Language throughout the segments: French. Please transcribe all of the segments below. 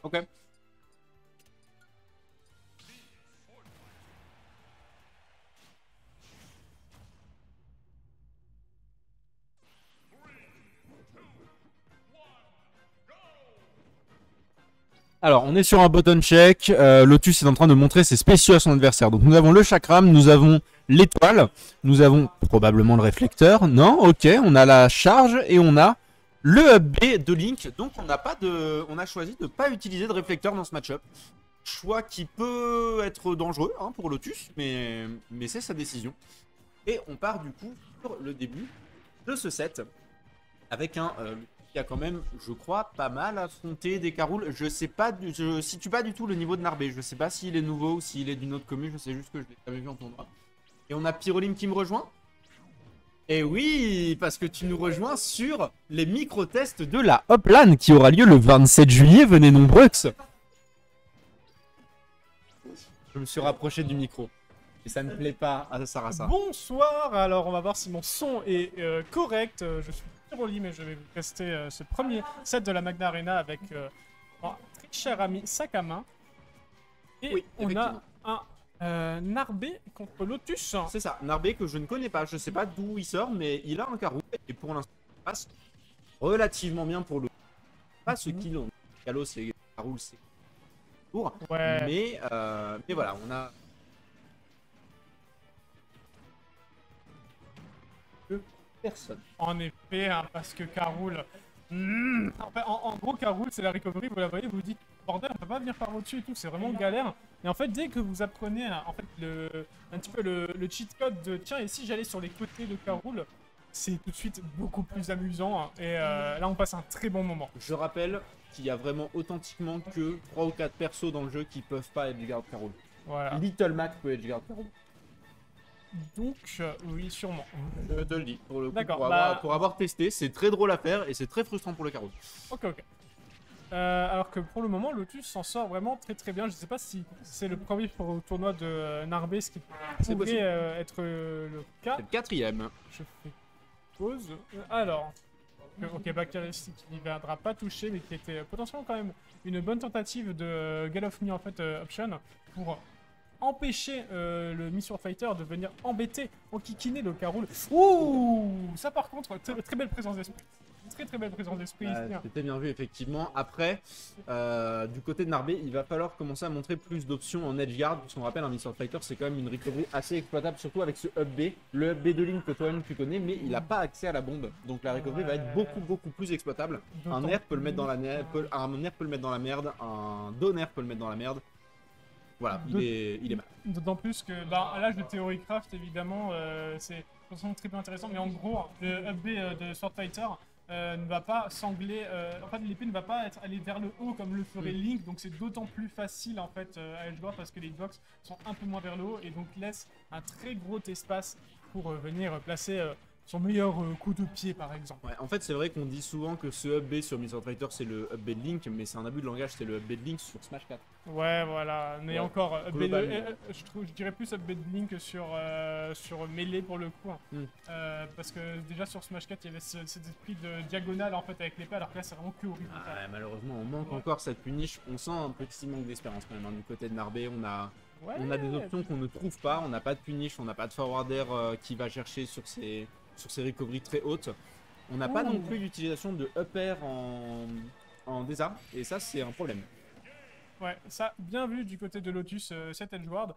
Ok. Alors, on est sur un button check. Lotus est en train de montrer ses spéciaux à son adversaire. Donc, nous avons le chakram, nous avons l'étoile, nous avons probablement le réflecteur. Non, ok, on a la charge et on a le up B de Link. Donc, on a choisi de ne pas utiliser de réflecteur dans ce match-up. Choix qui peut être dangereux hein, pour Lotus, mais c'est sa décision. Et on part du coup sur le début de ce set avec un qui a quand même, je crois, pas mal affronté des Caroul. Je sais pas, je situe pas du tout le niveau de Narbé. Je sais pas s'il est nouveau ou s'il est d'une autre commune. Je sais juste que je l'ai jamais vu en tournoi. Et on a Pyrolim qui me rejoint. Et oui, parce que tu nous rejoins sur les micro-tests de la Hoplan qui aura lieu le 27 juillet. Venez nombreux. Je me suis rapproché du micro. Et ça ne plaît pas à Sarasa. Bonsoir, alors on va voir si mon son est correct. Je suis Pyrolim et je vais vous tester ce premier set de la Magna Arena avec un très cher ami Sakama. Et Oui, on a un Narbé contre Lotus. C'est ça, Narbé que je ne connais pas. Je sais pas d'où il sort, mais il a un carreau. Et pour l'instant, il passe relativement bien pour le. Pas ce qu'il en. Kalos et Caroul, c'est lourd. Ouais. Mais voilà, on a. Personne. En effet, hein, parce que Caroul. En gros, Caroul, c'est la recovery, vous la voyez, vous vous dites, bordel, on peut pas venir par au-dessus et tout, c'est vraiment galère. Et en fait, dès que vous apprenez en fait, un petit peu le cheat code de tiens, et si j'allais sur les côtés de Caroul, c'est tout de suite beaucoup plus amusant. Hein, et là, on passe un très bon moment. Je rappelle qu'il y a vraiment authentiquement que 3 ou 4 persos dans le jeu qui peuvent pas edgeguard Caroul. Voilà. Little Mac peut edgeguard Caroul. Donc, oui, sûrement. Je te le dis, pour le coup, D'accord, pour avoir testé, c'est très drôle à faire et c'est très frustrant pour le Caroul. Ok, ok. Alors que pour le moment, Lotus s'en sort vraiment très très bien. Je sais pas si c'est le premier tournoi de Narbé, ce qui pourrait être le cas. C'est le quatrième. Je fais pause. Alors, ok, Baccaris qui ne viendra pas toucher, mais qui était potentiellement quand même une bonne tentative de Gale of Me en fait option pour empêcher le Mission Fighter de venir embêter, enquiquiner le Caroul. Ouh, ça par contre, très belle présence d'esprit. Très belle présence d'esprit. C'était bien vu effectivement. Après, du côté de Narbé, il va falloir commencer à montrer plus d'options en edgeguard. Puisqu'on rappelle, un Missile Fighter, c'est quand même une recovery assez exploitable, surtout avec ce up B. Le up B de Link que toi-même tu connais, mais il n'a pas accès à la bombe. Donc la recovery va être beaucoup plus exploitable. Un air peut le mettre dans la merde, un air peut le mettre dans la merde, un donner peut le mettre dans la merde. Voilà, il est mal. D'autant plus que à l'âge de Theorycraft, évidemment, c'est très peu intéressant. Mais en gros, le up B de Sword Fighter ne va pas sangler. En fait, l'épée ne va pas aller vers le haut comme le ferait Link. Donc, c'est d'autant plus facile en fait à edgeguard parce que les hitbox sont un peu moins vers le haut et donc laisse un très gros espace pour venir placer son meilleur coup de pied, par exemple. Ouais, en fait, c'est vrai qu'on dit souvent que ce up B sur Missile Fighter, c'est le up B de Link, mais c'est un abus de langage, c'est le up B de Link sur Smash 4. Ouais, voilà. Mais encore, je dirais plus up B de Link sur Melee pour le coup. Parce que déjà sur Smash 4, il y avait cet esprit de diagonale en fait avec l'épée, alors que là, c'est vraiment que horrible. Ouais, malheureusement, on manque encore cette punish. On sent un petit manque d'espérance quand même. Hein. Du côté de Narbé, on a des options qu'on ne trouve pas. On n'a pas de punish, on n'a pas de forwarder qui va chercher sur ses recoveries très hautes. On n'a pas non plus d'utilisation de up air en désarme, et ça, c'est un problème. Ouais, ça, bien vu du côté de Lotus, cet edgeguard.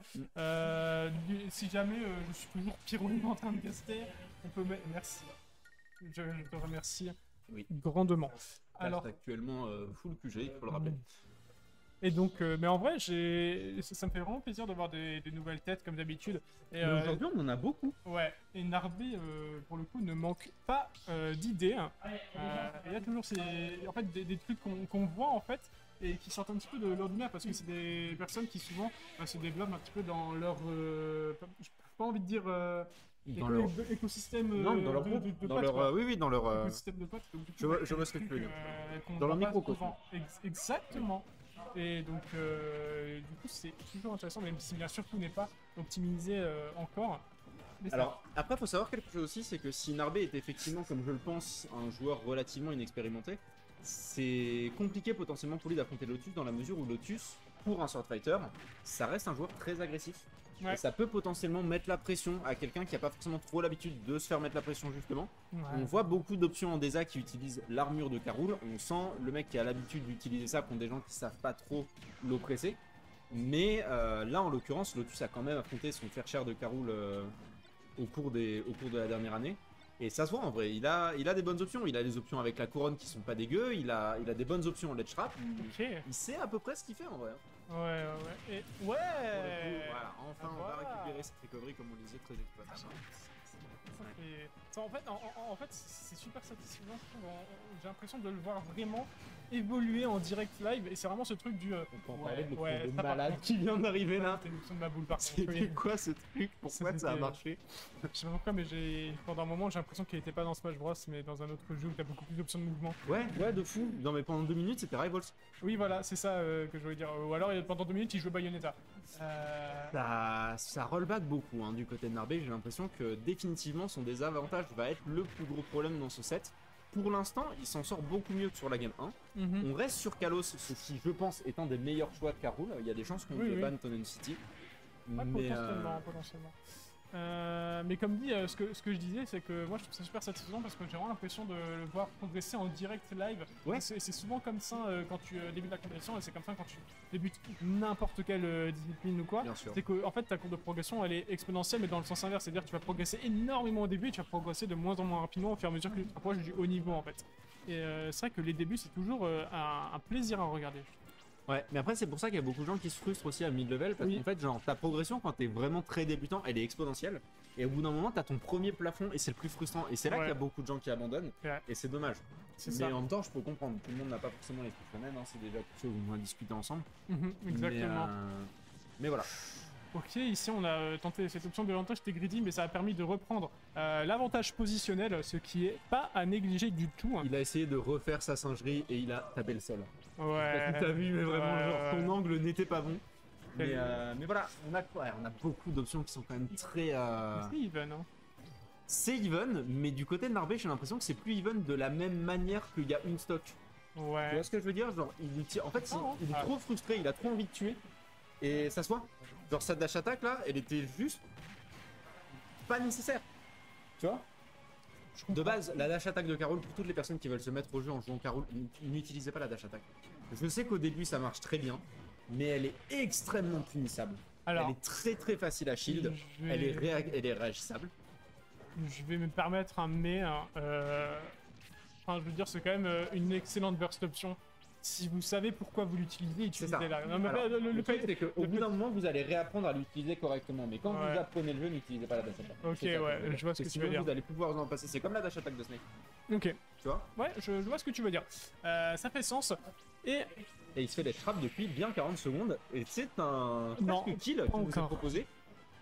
Si jamais je suis toujours Pyrolim en train de tester, on peut mettre... Merci. Je te remercie grandement. Alors, actuellement full QG, il faut le rappeler. Et donc, mais en vrai, ça me fait vraiment plaisir de voir des nouvelles têtes comme d'habitude. Aujourd'hui, on en a beaucoup. Ouais, et Narbé, pour le coup, ne manque pas d'idées. Il y a toujours en fait, des trucs qu'on voit en fait et qui sortent un petit peu de l'ordinaire parce que c'est des personnes qui souvent se développent un petit peu dans leur... j'ai pas envie de dire... dans leur écosystème non, dans leur groupe, dans leur oui dans leur écosystème de potes. Je vois ce que tu veux dire. Dans leur microcosme. Exactement. Et donc, du coup, c'est toujours intéressant, même si bien sûr tout n'est pas optimisé encore. Alors, après, il faut savoir quelque chose aussi, c'est que si Narbé est effectivement, comme je le pense, un joueur relativement inexpérimenté, c'est compliqué potentiellement pour lui d'affronter Lotus dans la mesure où Lotus, pour un Sword Fighter, ça reste un joueur très agressif. Ouais. Et ça peut potentiellement mettre la pression à quelqu'un qui a pas forcément trop l'habitude de se faire mettre la pression justement. Ouais. On voit beaucoup d'options en Desa qui utilisent l'armure de Karul. On sent le mec qui a l'habitude d'utiliser ça contre des gens qui savent pas trop l'oppresser. Mais là en l'occurrence, Lotus a quand même affronté son fair share de Karul au cours de la dernière année. Et ça se voit en vrai, il a des bonnes options. Il a des options avec la couronne qui sont pas dégueu. Il a des bonnes options en ledge trap. Ok. Il sait à peu près ce qu'il fait en vrai. Ouais. Et ouais. Voilà, enfin on va Voilà. récupérer cette recovery comme on disait très exploitable. Et ça, en fait, c'est super satisfaisant. Je trouve. J'ai l'impression de le voir vraiment évoluer en direct live. Et c'est vraiment ce truc du. On peut en parler de ouais, l'option de ça, par malade contre, qui vient d'arriver là. C'était l'option de ma boule par contre. C'était Oui. quoi ce truc? Pourquoi ça a C'était- marché? Je sais pas pourquoi, mais pendant un moment, j'ai l'impression qu'il était pas dans Smash Bros, mais dans un autre jeu où t'as beaucoup plus d'options de mouvement. Ouais, de fou. Non mais pendant 2 minutes c'était Rivals. Oui, voilà, c'est ça que je voulais dire. Ou alors, pendant 2 minutes, il jouait Bayonetta. Ça rollback beaucoup hein, du côté de Narbé. J'ai l'impression que définitivement son désavantage va être le plus gros problème dans ce set. Pour l'instant, il s'en sort beaucoup mieux que sur la game 1. Mhm. On reste sur Kalos, ce qui je pense est un des meilleurs choix de Karul. Il y a des chances qu'on Oui. ban Tonen City. Ouais, Mais, potentiellement. Mais comme dit, ce que je disais, c'est que moi je trouve ça super satisfaisant parce que j'ai vraiment l'impression de le voir progresser en direct live. Ouais. C'est souvent comme ça quand tu débutes la compétition et c'est comme ça quand tu débutes n'importe quelle discipline ou quoi. Bien sûr. C'est que en fait ta courbe de progression elle est exponentielle mais dans le sens inverse, c'est-à-dire que tu vas progresser énormément au début et tu vas progresser de moins en moins rapidement au fur et à mesure que tu te rapproches du haut niveau en fait. Et c'est vrai que les débuts c'est toujours un plaisir à regarder. Ouais, mais après c'est pour ça qu'il y a beaucoup de gens qui se frustrent aussi à mid-level parce Oui. qu'en fait genre ta progression quand t'es vraiment très débutant elle est exponentielle et au bout d'un moment t'as ton premier plafond et c'est le plus frustrant et c'est là Ouais. qu'il y a beaucoup de gens qui abandonnent Ouais. et c'est dommage. C'est Mais ça. en même temps je peux comprendre, tout le monde n'a pas forcément l'esprit shonen, hein, c'est déjà quelque chose qu'on va discuter ensemble. Exactement. Mais voilà. Ok, ici on a tenté cette option de l'avantage, c'était greedy, mais ça a permis de reprendre l'avantage positionnel, ce qui est pas à négliger du tout. Il a essayé de refaire sa singerie et il a tapé le sol. Ouais. T'as vu, mais vraiment, Ouais, genre, ouais. ton angle n'était pas bon. Mais, Quel- voilà, on a beaucoup d'options qui sont quand même très. C'est even, hein. C'est even, mais du côté de Narbé, j'ai l'impression que c'est plus even de la même manière qu'il y a une stock. Tu Ouais. vois ce que je veux dire? Genre, en fait, il est Ah. trop frustré, il a trop envie de tuer. Et ça se voit. Genre, sa dash attack là, elle était juste pas nécessaire. Tu vois? De base, la dash attack de Karul, pour toutes les personnes qui veulent se mettre au jeu en jouant Karul, n'utilisez pas la dash attack. Je sais qu'au début ça marche très bien, mais elle est extrêmement punissable. Alors, Elle est très très facile à shield, je vais- elle est réagissable. je vais me permettre un mais. Hein, Enfin, je veux dire, c'est quand même une excellente burst option. Si vous savez pourquoi vous l'utilisez, C'est ça. utilisez-la. Non, mais Alors, le truc, fait- c'est qu'au bout d'un moment, vous allez réapprendre à l'utiliser correctement. Mais quand Ouais. vous apprenez le jeu, n'utilisez pas la dash attack. Ok, C'est ça que ouais, veux dire. je vois ce que tu Sinon, veux dire. Vous allez pouvoir vous en passer. C'est comme la dash attack de Snake. Ok, Tu vois? ouais, je vois ce que tu veux dire. Ça fait sens. Et Et il se fait des traps depuis bien 40 secondes. Et c'est un Non, presque kill qui vous est encore. proposé.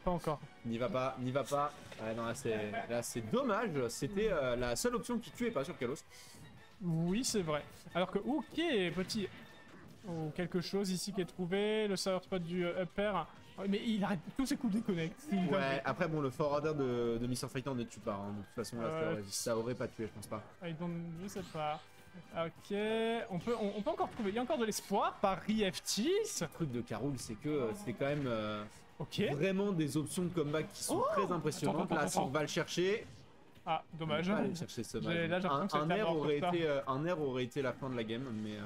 pas encore. N'y va pas, n'y va pas. Ouais, non, là, c'est dommage. C'était la seule option qui tuait pas sur Kalos. Oui, c'est vrai. Alors que, ok, petit. Oh, quelque chose ici qui est trouvé. Le sour spot du upper. Oh, mais il arrête tous ses coups de déconnect. Ouais, après, bon, le forwarder de Mr. Fighter ne tue pas. Hein. De toute façon, là, Ouais. ça aurait pas tué, je pense pas. Je sais pas. Ok, on peut encore trouver. Il y a encore de l'espoir par RFT. Le truc de Karul, c'est que c'est quand même Ok. vraiment des options de comeback qui sont très impressionnantes. Attends, Là, attends, si on va le chercher, Ah, dommage. on va aller chercher ce match. Là, j'ai l'impression que un c'est air un aurait retard. été, un air aurait été la fin de la game, mais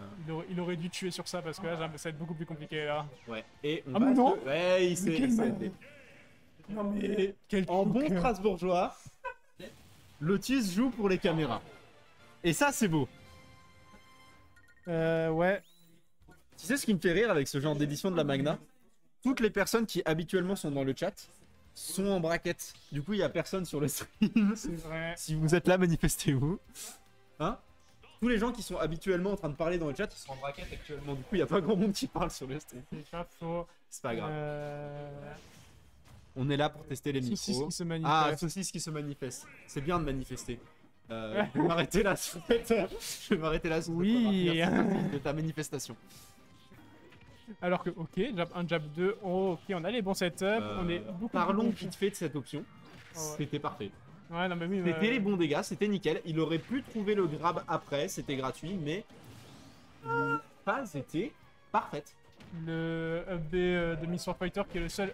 Il aurait dû tuer sur ça parce que là, ça va être beaucoup plus compliqué là. ouais. Et on Ah, va mais non. Ouais, il s'est. quel il s'est mal. été. Non mais quel En bon truc. Strasbourgeois, Lotus joue pour les caméras. Et ça, c'est beau. Ouais. Tu sais ce qui me fait rire avec ce genre d'édition de la Magna? Toutes les personnes qui habituellement sont dans le chat sont en braquette. Du coup, il y a personne sur le stream. C'est vrai. Si vous êtes là, manifestez-vous. Hein? Tous les gens qui sont habituellement en train de parler dans le chat, ils sont en braquette actuellement. Du coup, il n'y a pas grand monde qui parle sur le stream. C'est pas faux. C'est pas grave. Euh... On est là pour tester les Saucisse micros. qui se manifeste. Ah, saucisse qui se manifeste. C'est bien de manifester. Je vais m'arrêter là. Je vais m'arrêter là. sur cette Oui. remarque. Merci de ta manifestation. Alors que, ok, jab 1, jab 2, oh, ok, on a les bons setups, on est beaucoup Parlons plus vite fait de cette option. Ouais. C'était parfait. Ouais, non, mais oui, C'était les bons dégâts, c'était nickel. Il aurait pu trouver le grab après, c'était gratuit, mais pas été parfaite. Le UB de Mr. Fighter qui est le seul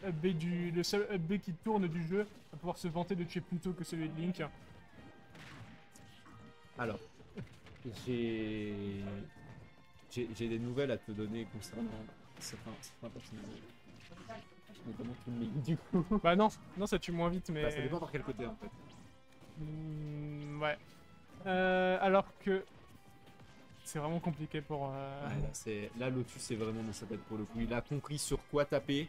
UB qui tourne du jeu va pouvoir se vanter de tuer plus tôt que celui de Link. Alors, j'ai des nouvelles à te donner concernant certains personnages. Notamment tout le Link du coup. Bah non, ça tue moins vite mais... Bah, ça dépend par quel côté en fait. Ouais. Alors que... C'est vraiment compliqué pour... Ouais, là, Lotus, c'est vraiment dans sa tête pour le coup. Il a compris sur quoi taper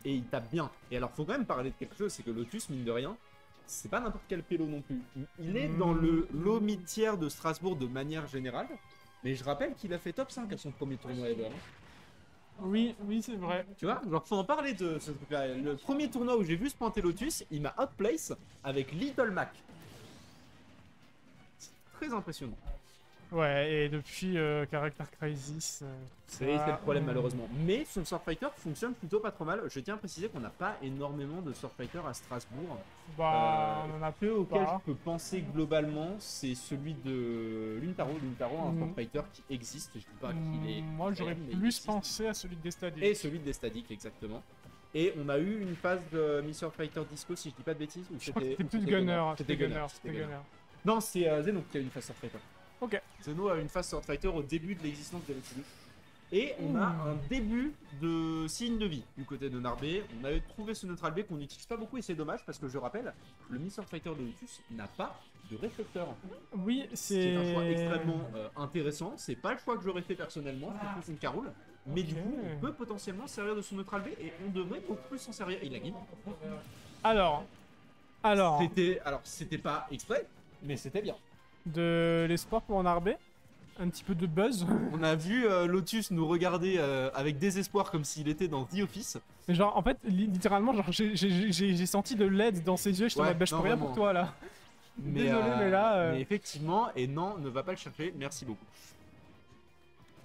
et il tape bien. Et alors, faut quand même parler de quelque chose, c'est que Lotus, mine de rien, c'est pas n'importe quel pélo non plus. Il est dans le lot mid-tier de Strasbourg de manière générale, mais je rappelle qu'il a fait top 5 à son premier tournoi ever. Oui, c'est vrai. Tu vois, genre faut en parler de ce truc-là. Le premier tournoi où j'ai vu se pointer Lotus, il m'a outplace avec Little Mac. C'est très impressionnant. Ouais, et depuis Character Crisis... C'est le problème malheureusement. Mais son Sword Fighter fonctionne plutôt pas trop mal. Je tiens à préciser qu'on n'a pas énormément de Sword Fighter à Strasbourg. Bah, on en a peu auquel je peux penser globalement, c'est celui de Luntaro. Luntaro, un Sword Fighter qui existe. Je dis pas qu'il est. Moi, j'aurais plus pensé à celui de Destadic. Et celui de Destadic, exactement. Et on a eu une phase de Mr. Fighter Disco, si je dis pas de bêtises. Je crois que c'était plus Gunner. C'était Gunner. Non, c'est Zeno qui a eu une phase Sword Fighter. Ok. Zeno a une phase Sword Fighter au début de l'existence de l'Etude. Et on a un début de signe de vie du côté de Narbé. On avait trouvé ce neutral B qu'on n'utilise pas beaucoup et c'est dommage parce que je rappelle, le Mr. Fighter de Lotus n'a pas de réflecteur. Oui, c'est un choix extrêmement intéressant. C'est pas le choix que j'aurais fait personnellement, surtout contre Caroul. Mais du coup, on peut potentiellement se servir de son neutral B et on devrait beaucoup plus s'en servir. Il a gagné. Alors. C'était pas exprès, mais c'était bien. De l'espoir pour Narbé. Un petit peu de buzz. On a vu Lotus nous regarder avec désespoir comme s'il était dans The Office. Mais genre, en fait, littéralement, genre, j'ai senti de l'aide dans ses yeux. Je t'en je peux rien pour toi là. Mais, désolé, mais là. Mais effectivement, et non, ne va pas le chercher. Merci beaucoup.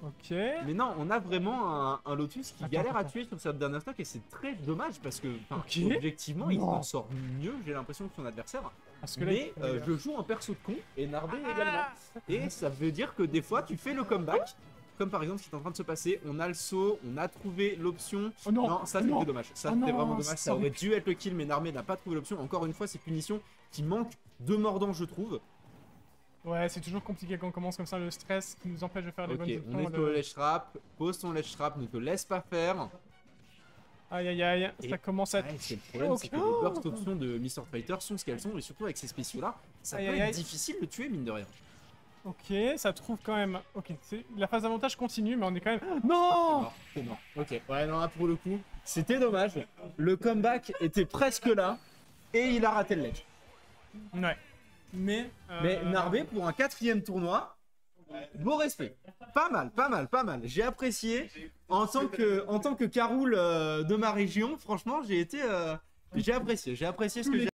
Ok. Mais non, on a vraiment un Lotus qui galère à tuer sur sa dernière stock et c'est très dommage parce que, objectivement, il s'en sort mieux, j'ai l'impression, que son adversaire. Parce que mais je joue un perso de con et Narbé également. Et ça veut dire que des fois, tu fais le comeback. Comme par exemple ce qui est en train de se passer, on a le saut, on a trouvé l'option. Oh non, ça c'était dommage. Ça c'était vraiment dommage. Ça aurait dû être le kill, mais Narbé n'a pas trouvé l'option. Encore une fois, c'est punition qui manque de mordant, je trouve. Ouais, c'est toujours compliqué quand on commence comme ça, le stress qui nous empêche de faire des bonnes options. On est sur le ledge trap, pose ton ledge trap, ne te laisse pas faire. Aïe aïe aïe, ça commence à... C'est le problème, c'est que les burst options de Mr. Fighter sont ce qu'elles sont, et surtout avec ces spéciaux là, ça peut être difficile de tuer mine de rien. Ok, ça trouve quand même... Ok, la phase d'avantage continue, mais on est quand même... Non, c'est mort. Ok, ouais, non, là pour le coup, c'était dommage. Le comeback était presque là, et il a raté le ledge. Ouais. Mais Narbé, pour un 4e tournoi, beau respect. Pas mal. J'ai apprécié. En tant que Caroul de ma région, franchement, j'ai apprécié ce que j'ai